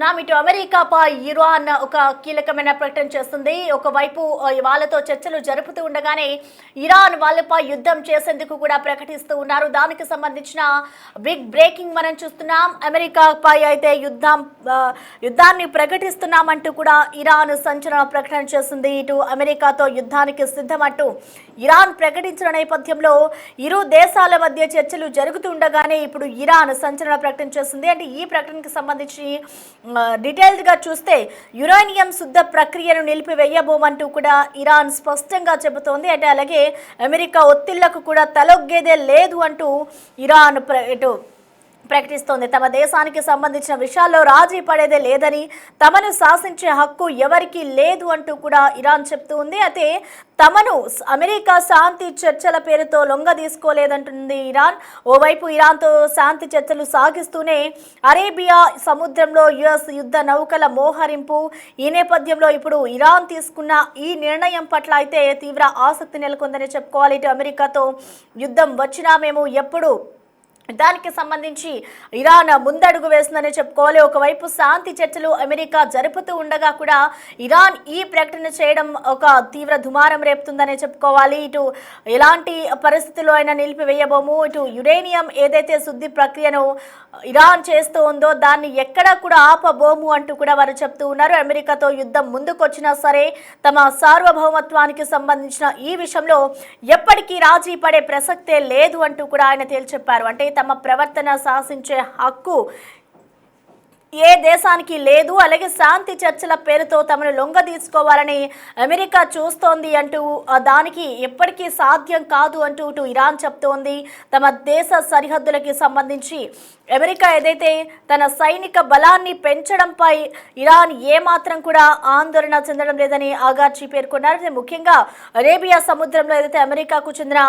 చూస్తున్నాం. ఇటు అమెరికాపై ఇరాన్ ఒక కీలకమైన ప్రకటన చేస్తుంది. ఒకవైపు వాళ్ళతో చర్చలు జరుపుతూ ఉండగానే ఇరాన్ వాళ్ళపై యుద్ధం చేసేందుకు కూడా ప్రకటిస్తూ ఉన్నారు. దానికి సంబంధించిన బిగ్ బ్రేకింగ్ మనం చూస్తున్నాం. అమెరికాపై అయితే యుద్ధాన్ని ప్రకటిస్తున్నామంటూ కూడా ఇరాన్ సంచలన ప్రకటన చేస్తుంది. ఇటు అమెరికాతో యుద్ధానికి సిద్ధమంటూ ఇరాన్ ప్రకటించిన నేపథ్యంలో ఇరు దేశాల మధ్య చర్చలు జరుగుతుండగానే ఇప్పుడు ఇరాన్ సంచలన ప్రకటన చేస్తుంది. అంటే ఈ ప్రకటనకు సంబంధించి డీటెయిల్డ్ గా చూస్తే యురేనియం శుద్ధ ప్రక్రియను నిలిపివేయబోమంటూ కూడా ఇరాన్ స్పష్టంగా చెబుతోంది. అంటే అలాగే అమెరికా ఒత్తిళ్లకు కూడా తలొగ్గేదే లేదు అంటూ ఇరాన్ ప్రకటిస్తోంది. తమ దేశానికి సంబంధించిన విషయాల్లో రాజీ పడేదే లేదని, తమను శాసించే హక్కు ఎవరికి లేదు అంటూ కూడా ఇరాన్ చెప్తూ ఉంది. అయితే తమను అమెరికా శాంతి చర్చల పేరుతో లొంగ తీసుకోలేదంటుంది ఇరాన్. ఓవైపు ఇరాన్తో శాంతి చర్చలు సాగిస్తూనే అరేబియా సముద్రంలో యుఎస్ యుద్ధ నౌకల మోహరింపు. ఈ నేపథ్యంలో ఇప్పుడు ఇరాన్ తీసుకున్న ఈ నిర్ణయం పట్ల అయితే తీవ్ర ఆసక్తి నెలకొందని చెప్పుకోవాలి. ఇటు అమెరికాతో యుద్ధం వచ్చినా మేము ఎప్పుడు దానికి సంబంధించి ఇరాన్ ముందడుగు వేస్తుందని చెప్పుకోవాలి. ఒకవైపు శాంతి చర్చలు అమెరికా జరుపుతూ ఉండగా కూడా ఇరాన్ ఈ ప్రకటన చేయడం ఒక తీవ్ర దుమారం రేపుతుందని చెప్పుకోవాలి. ఇటు ఎలాంటి పరిస్థితుల్లో అయినా నిలిపివేయబోము, ఇటు యురేనియం ఏదైతే శుద్ధి ప్రక్రియను ఇరాన్ చేస్తూ ఉందో దాన్ని ఎక్కడా కూడా ఆపబోము అంటూ కూడా వారు చెప్తూ ఉన్నారు. అమెరికాతో యుద్ధం ముందుకొచ్చినా సరే తమ సార్వభౌమత్వానికి సంబంధించిన ఈ విషయంలో ఎప్పటికీ రాజీ పడే ప్రసక్తే లేదు అంటూ కూడా ఆయన తేల్చెప్పారు. అంటే తమ ప్రవర్తన శాసించే హక్కు ఏ దేశానికి లేదు, అలాగే శాంతి చర్చల పేరుతో తమను లొంగ తీసుకోవాలని అమెరికా చూస్తోంది అంటూ దానికి ఎప్పటికీ సాధ్యం కాదు అంటూ ఇటు ఇరాన్ చెప్తోంది. తమ దేశ సరిహద్దులకి సంబంధించి అమెరికా ఏదైతే తన సైనిక బలాన్ని పెంచడంపై ఇరాన్ ఏమాత్రం కూడా ఆందోళన చెందడం లేదని ఆగార్చి పేర్కొన్నారు. ముఖ్యంగా అరేబియా సముద్రంలో ఏదైతే అమెరికాకు చెందిన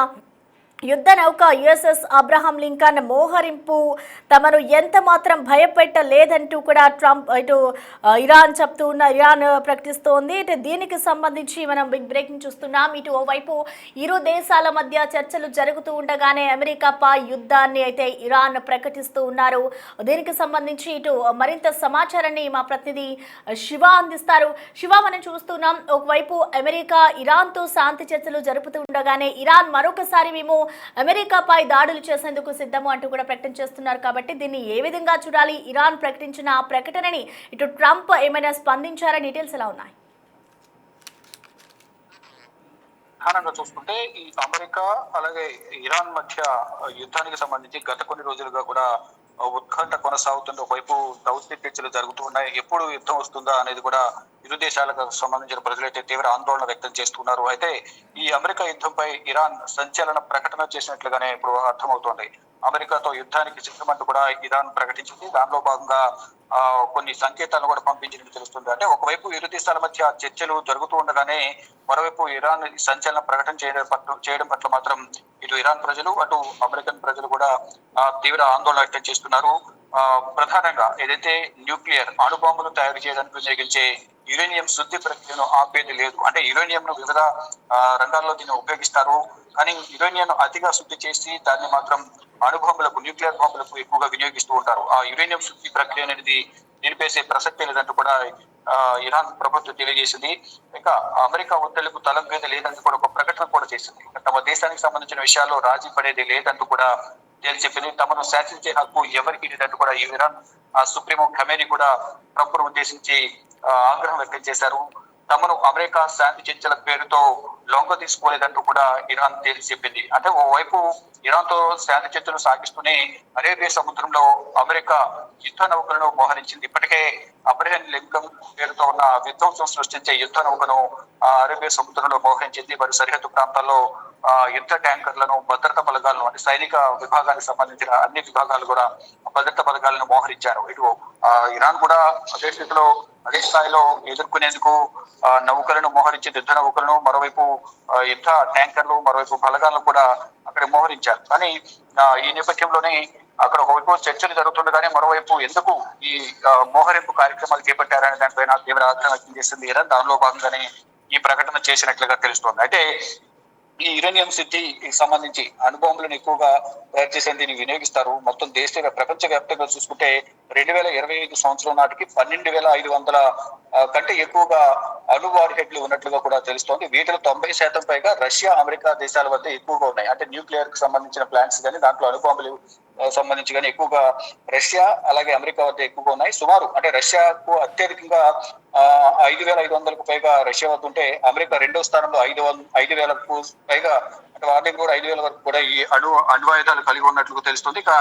యుద్ధ నౌక యుఎస్ఎస్ అబ్రహాం లింకన్ మోహరింపు తమను ఎంత మాత్రం భయపెట్టలేదంటూ కూడా ఇరాన్ ప్రకటిస్తోంది. ఇటు దీనికి సంబంధించి మనం బిగ్ బ్రేకింగ్ చూస్తున్నాం. ఇటు ఓవైపు ఇరు దేశాల మధ్య చర్చలు జరుగుతూ ఉండగానే అమెరికాపై యుద్ధాన్ని అయితే ఇరాన్ ప్రకటిస్తూ ఉన్నారు. దీనికి సంబంధించి ఇటు మరింత సమాచారాన్ని మా ప్రతినిధి శివ అందిస్తారు. శివ, మనం చూస్తున్నాం ఒకవైపు అమెరికా ఇరాన్తో శాంతి చర్చలు జరుపుతూ ఉండగానే ఇరాన్ మరొకసారి మేము అమెరికాపై దాడులు చేసేందుకు సిద్ధము అంటూ కూడా ప్రకటన చేస్తున్నారు. కాబట్టి దీన్ని ఏ విధంగా చూడాలి? ఇరాన్ ప్రకటించిన ఆ ప్రకటనని ఇటు ట్రంప్ ఏమైనా స్పందించారా? డీటెయిల్స్ ఎలా ఉన్నాయి? ప్రధానంగా చూసుకుంటే ఈ అమెరికా అలాగే ఇరాన్ మధ్య యుద్ధానికి సంబంధించి గత కొన్ని రోజులుగా కూడా ఉత్కంఠ కొనసాగుతుంది. ఒకవైపు దౌత్య చర్చలు జరుగుతూ ఉన్నాయి. ఎప్పుడు యుద్ధం వస్తుందా అనేది కూడా ఇరు దేశాలకు సంబంధించిన ప్రజలైతే తీవ్ర ఆందోళన వ్యక్తం చేస్తున్నారు. అయితే ఈ అమెరికా యుద్ధంపై ఇరాన్ సంచలన ప్రకటన చేసినట్లుగానే ఇప్పుడు అర్థమవుతోంది. అమెరికాతో యుద్ధానికి సిద్ధమంటూ కూడా ఇరాన్ ప్రకటించింది. దానిలో భాగంగా కొన్ని సంకేతాలను కూడా పంపించినట్టు తెలుస్తుంది. అంటే ఒకవైపు ఇరు దేశాల మధ్య చర్చలు జరుగుతూ ఉండగానే మరోవైపు ఇరాన్ సంచలన ప్రకటన చేయడం పట్ల మాత్రం ఇటు ఇరాన్ ప్రజలు అటు అమెరికన్ ప్రజలు కూడా తీవ్ర ఆందోళన వ్యక్తం చేస్తున్నారు. ప్రధానంగా ఏదైతే న్యూక్లియర్ అణుబాంబులు తయారు చేయడానికి వినియోగించే యురేనియం శుద్ధి ప్రక్రియను ఆపేది లేదు. అంటే యురేనియం ను వివిధ రంగాల్లో దీన్ని ఉపయోగిస్తారు, కానీ యురేనియం అతిగా శుద్ధి చేసి దాన్ని మాత్రం అణుబాంబులకు న్యూక్లియర్ బాంబులకు ఎక్కువగా వినియోగిస్తూ ఉంటారు. ఆ యురేనియం శుద్ధి ప్రక్రియ అనేది నిలిపేసే ప్రసక్తే లేదంటూ కూడా ఇరాన్ ప్రభుత్వం తెలియజేసింది. ఇంకా అమెరికా ఒత్తిళ్లకు తలగ్గేది లేదంటూ కూడా ఒక ప్రకటన కూడా చేసింది. తమ దేశానికి సంబంధించిన విషయాల్లో రాజీ పడేది లేదంటూ కూడా తేల్చెప్పింది. తమను శాసించే హక్కు ఎవరికి లేదంటూ కూడా ఇరాన్ సుప్రీమో ఖమేనీ కూడా ట్రంప్ను ఉద్దేశించి ఆగ్రహం వ్యక్తం చేశారు. తమను అమెరికా శాంతి చర్చల పేరుతో లొంగ తీసుకోలేదంటూ కూడా ఇరాన్ తేల్చి చెప్పింది. అంటే ఓవైపు ఇరాన్ తో శాంతి చర్చలు సాగిస్తూనే అరేబియా సముద్రంలో అమెరికా యుద్ధ నౌకలను మోహరించింది. ఇప్పటికే అబ్రహాం లింకన్ పేరుతో ఉన్న విధ్వంసం సృష్టించే యుద్ధ నౌకను అరేబియా సముద్రంలో మోహరించింది. మరి సరిహద్దు ప్రాంతాల్లో యుద్ధ ట్యాంకర్లను, భద్రతా బలగాలను, అంటే సైనిక విభాగానికి సంబంధించిన అన్ని విభాగాలు కూడా భద్రతా బలగాలను మోహరించారు. ఇటు ఇరాన్ కూడా అదే స్థితిలో అదే స్థాయిలో ఎదుర్కొనేందుకు నౌకలను మోహరించింది, యుద్ధ నౌకలను, మరోవైపు యుద్ధ ట్యాంకర్లు, మరోవైపు బలగాలను కూడా అక్కడ మోహరించారు. కానీ ఈ నేపథ్యంలోనే అక్కడ ఒకవైపు చర్చలు జరుగుతుండగానే మరోవైపు ఎందుకు ఈ మోహరింపు కార్యక్రమాలు చేపట్టారనే దానిపైన తీవ్ర ఆగ్రహం వ్యక్తం చేసింది ఇరాన్. దానిలో భాగంగానే ఈ ప్రకటన చేసినట్లుగా తెలుస్తోంది. అయితే ఈ యురేనియం శుద్ధికి సంబంధించి అణుబాంబులను ఎక్కువగా తయారు చేసే దీన్ని వినియోగిస్తారు. మొత్తం ప్రపంచ వ్యాప్తంగా చూసుకుంటే 2025 సంవత్సరం నాటికి 12,500 కంటే ఎక్కువగా అణు వార్ హెడ్లు ఉన్నట్లుగా కూడా తెలుస్తోంది. వీటిలో 90% పైగా రష్యా, అమెరికా దేశాల వద్ద ఎక్కువగా ఉన్నాయి. అంటే న్యూక్లియర్ కి సంబంధించిన ప్లాంట్స్ కానీ, దాంట్లో అణుబాంబులు సంబంధించి కానీ ఎక్కువగా రష్యా అలాగే అమెరికా వద్ద ఎక్కువగా ఉన్నాయి. సుమారు అంటే రష్యాకు అత్యధికంగా 5,500కు పైగా రష్యా వద్ద ఉంటే, అమెరికా రెండో స్థానంలో 5,000కు పైగా, అంటే వారి దగ్గర కూడా 5,000 వరకు కూడా ఈ అణ్వాయుధాలు కలిగి ఉన్నట్లు తెలుస్తుంది. ఇక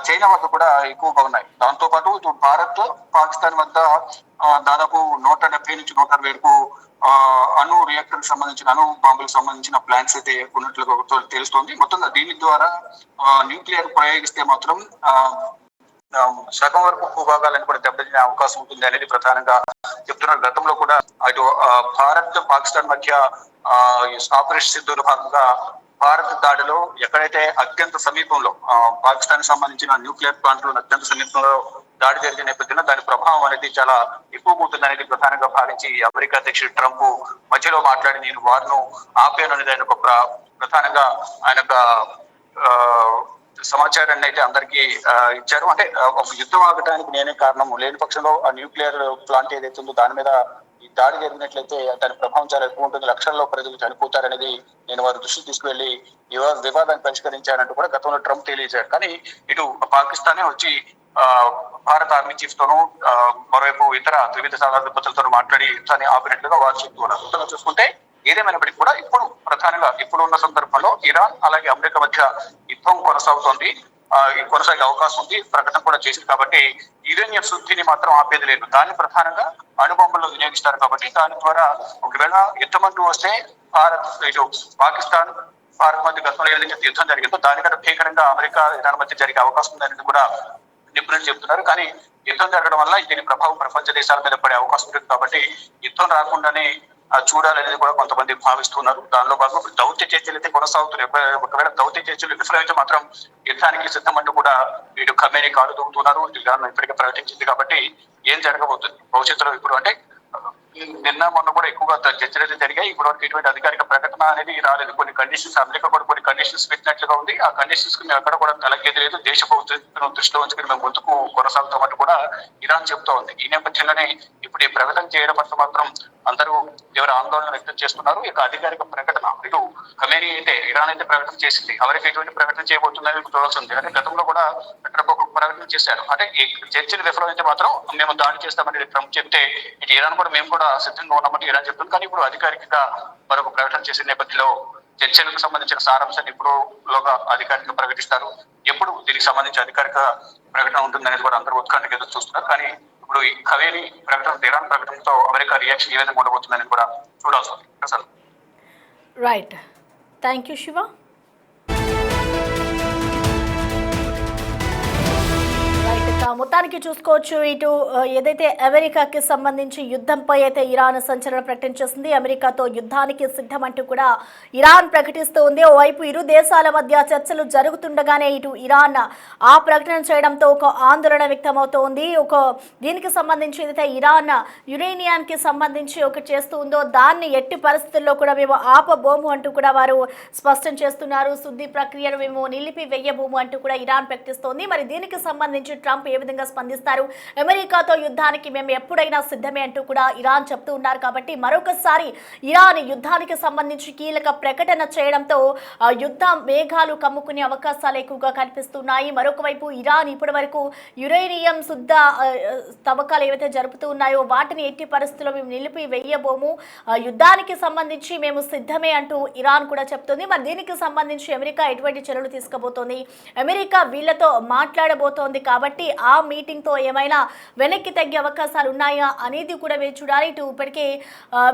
చైనా వద్ద కూడా ఎక్కువగా ఉన్నాయి. దాంతో పాటు ఇటు భారత్, పాకిస్తాన్ వద్ద దాదాపు 170 నుంచి 160 అణు రియాక్టర్ సంబంధించిన అణు బాంబులకు సంబంధించిన ప్లాంట్స్ అయితే ఉన్నట్లుగా తెలుస్తోంది. మొత్తంగా దీని ద్వారా న్యూక్లియర్ ప్రయోగిస్తే మాత్రం సగం వరకు భూభాగాలను కూడా దెబ్బతినే అవకాశం ఉంటుంది అనేది ప్రధానంగా చెప్తున్నారు. గతంలో కూడా అటు భారత్, పాకిస్తాన్ మధ్య ఆపరేషన్ సింధూర్ భాగంగా భారత్ దాడిలో ఎక్కడైతే అత్యంత సమీపంలో పాకిస్తాన్ సంబంధించిన న్యూక్లియర్ ప్లాంట్లు అత్యంత సమీపంలో దాడి జరిగిన నేపథ్యంలో దాని ప్రభావం అనేది చాలా ఎక్కువగా ఉంటుంది అనేది ప్రధానంగా భావించి అమెరికా అధ్యక్షుడు ట్రంప్ మధ్యలో మాట్లాడి నేను వారిను ఆపాను అనేది ఆయన ఒక ప్రధానంగా ఆయన సమాచారాన్ని అయితే అందరికీ ఇచ్చారు. అంటే ఒక యుద్ధం ఆగటానికి నేనే కారణం, లేని పక్షంలో ఆ న్యూక్లియర్ ప్లాంట్ ఏదైతే ఉందో దాని మీద ఈ దాడి జరిగినట్లయితే దాని ప్రభావం చాలా ఎక్కువ ఉంటుంది, లక్షల్లో ప్రజలు చనిపోతారనేది నేను వారి దృష్టికి తీసుకువెళ్లి వివాదాన్ని పరిష్కరించారంటూ కూడా గతంలో ట్రంప్ తెలియజేశారు. కానీ ఇటు పాకిస్తానే వచ్చి భారత ఆర్మీ చీఫ్ తోనూ మరోవైపు ఇతర త్రివిధ సాధారణతలతో మాట్లాడి యుద్ధాన్ని ఆపినట్లుగా వారు చెప్తున్నారు. చూసుకుంటే ఏదేమైనప్పటికీ కూడా ఇప్పుడు ప్రధానంగా ఇప్పుడు ఉన్న సందర్భంలో ఇరాన్ అలాగే అమెరికా మధ్య యుద్ధం కొనసాగుతోంది. కొనసాగే అవకాశం ఉంది, ప్రకటన కూడా చేసింది. కాబట్టి యురేనియం శుద్ధిని మాత్రం ఆపేది లేదు. దాన్ని ప్రధానంగా అణుబాంబుల్లో వినియోగిస్తారు. కాబట్టి దాని ద్వారా ఒకవేళ యుద్ధమంటూ వస్తే భారత్, ఇటు పాకిస్తాన్, భారత్ మధ్య గతంలో ఏదైతే యుద్ధం జరిగిందో దానికంటే భీకరంగా అమెరికా, ఇరాన్ మధ్య జరిగే అవకాశం ఉందనేది కూడా నిపుణులు చెప్తున్నారు. కానీ యుద్ధం జరగడం వల్ల దీని ప్రభావం ప్రపంచ దేశాల మీద పడే అవకాశం ఉంటుంది. కాబట్టి యుద్ధం రాకుండానే చూడాలనేది కూడా కొంతమంది భావిస్తున్నారు. దానిలో భాగంగా దౌత్య చర్చలు అయితే కొనసాగుతున్నాయి. ఒకవేళ దౌత్య చర్చలు విఫలమైతే మాత్రం యుద్ధానికి సిద్ధమంటూ కూడా వీడు ఖమేనీ కాలు దూకుతున్నారు. ఇరాన్ ఇప్పటికే ప్రకటించింది. కాబట్టి ఏం జరగబోతుంది భవిష్యత్తులో ఇప్పుడు అంటే నిన్న మొన్న కూడా ఎక్కువగా చర్చలు అయితే జరిగాయి. ఇప్పుడు వరకు ఎటువంటి అధికారిక ప్రకటన అనేది రాలేదు. కొన్ని కండిషన్స్, అమెరికా కూడా కొన్ని కండిషన్స్ పెట్టినట్లుగా ఉంది. ఆ కండిషన్స్ కి మేము ఎక్కడ కూడా తలకేది లేదు, దేశ భవిష్యత్తును దృష్టిలో ఉంచుకుని మేము ముందుకు కొనసాగుతామంటూ కూడా ఇరాన్ చెప్తా ఉంది. ఈ నేపథ్యంలోనే ఇప్పుడు ఈ ప్రకటన చేయడం పట్ల మాత్రం అందరూ తీవ్ర ఆందోళన వ్యక్తం చేస్తున్నారు. ఇక అధికారిక ప్రకటన ఇటు ఖమేనీ అయితే, ఇరాన్ అయితే ప్రకటన చేసింది, అమెరికా ఎటువంటి ప్రకటన చేయబోతుందని చూడాల్సి ఉంది. అంటే గతంలో కూడా ఒక ప్రకటన చేశారు. అంటే చర్చలు విఫలమైతే మాత్రం మేము దాడి చేస్తామని ట్రంప్ చెప్తే ఇటు ఇరాన్ కూడా మేము కూడా సిద్ధంగా ఉన్నామని ఇరాన్ చెప్తుంది. కానీ ఇప్పుడు అధికారికంగా మరొక ప్రకటన చేసిన నేపథ్యంలో చర్చలకు సంబంధించిన సారాంశాన్ని ఇప్పుడులోగా అధికారికంగా ప్రకటిస్తారు. ఎప్పుడు దీనికి సంబంధించి అధికారిక ప్రకటన ఉంటుందనేది కూడా అందరూ ఉత్కంఠగా ఎదురు చూస్తున్నారు. కానీ ఇప్పుడు ఈ ఖమేనీ ప్రకటన, ఇరాన్ ప్రకటనతో అమెరికా రియాక్షన్ ఏ విధంగా ఉండబోతుందని కూడా చూడాల్సి ఉంది. అసలు రైట్, థ్యాంక్ యూ శివ. మొత్తానికి చూసుకోవచ్చు, ఇటు ఏదైతే అమెరికాకి సంబంధించి యుద్ధంపై అయితే ఇరాన్ సంచలన ప్రకటన చేస్తుంది. అమెరికాతో యుద్ధానికి సిద్ధమంటూ కూడా ఇరాన్ ప్రకటిస్తూ ఉంది. ఓవైపు ఇరు దేశాల మధ్య చర్చలు జరుగుతుండగానే ఇటు ఇరాన్ ఆ ప్రకటన చేయడంతో ఒక ఆందోళన వ్యక్తమవుతోంది. దీనికి సంబంధించి ఏదైతే ఇరాన్ యురేనియానికి సంబంధించి ఒకటి చేస్తూ ఉందో దాన్ని ఎట్టి పరిస్థితుల్లో కూడా మేము ఆపబోము అంటూ కూడా వారు స్పష్టం చేస్తున్నారు. శుద్ధి ప్రక్రియను మేము నిలిపివేయబోము అంటూ కూడా ఇరాన్ ప్రకటిస్తోంది. మరి దీనికి సంబంధించి ట్రంప్ ఏ విధంగా స్పందిస్తారు? అమెరికాతో యుద్ధానికి మేము ఎప్పుడైనా సిద్ధమే అంటూ కూడా ఇరాన్ చెప్తూ ఉన్నారు. కాబట్టి మరొకసారి ఇరాన్ యుద్ధానికి సంబంధించి కీలక ప్రకటన చేయడంతో యుద్ధ మేఘాలు కమ్ముకునే అవకాశాలు ఎక్కువగా కనిపిస్తున్నాయి. మరొక వైపు ఇరాన్ ఇప్పటి వరకు యురేనియం శుద్ధ తవ్వకాలు ఏవైతే జరుపుతూ ఉన్నాయో వాటిని ఎట్టి పరిస్థితుల్లో మేము నిలిపి వేయబోము, యుద్ధానికి సంబంధించి మేము సిద్ధమే అంటూ ఇరాన్ కూడా చెప్తుంది. మరి దీనికి సంబంధించి అమెరికా ఎటువంటి చర్యలు తీసుకోబోతోంది? అమెరికా వీళ్లతో మాట్లాడబోతోంది కాబట్టి ఆ మీటింగ్ తో ఏమైనా వెనక్కి తగ్గే అవకాశాలు ఉన్నాయా అనేది కూడా వేచి చూడాలి. ఇటు ఇప్పటికే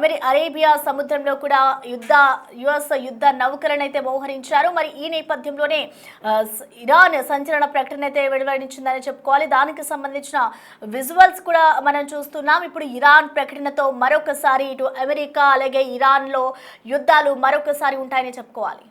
మరి అరేబియా సముద్రంలో కూడా యుఎస్ యుద్ధ నౌకలను అయితే మోహరించారు. మరి ఈ నేపథ్యంలోనే ఇరాన్ సంచలన ప్రకటన అయితే వెలువడించిందని చెప్పుకోవాలి. దానికి సంబంధించిన విజువల్స్ కూడా మనం చూస్తున్నాం. ఇప్పుడు ఇరాన్ ప్రకటనతో మరొకసారి ఇటు అమెరికా అలాగే ఇరాన్లో యుద్ధాలు మరొకసారి ఉంటాయని చెప్పుకోవాలి.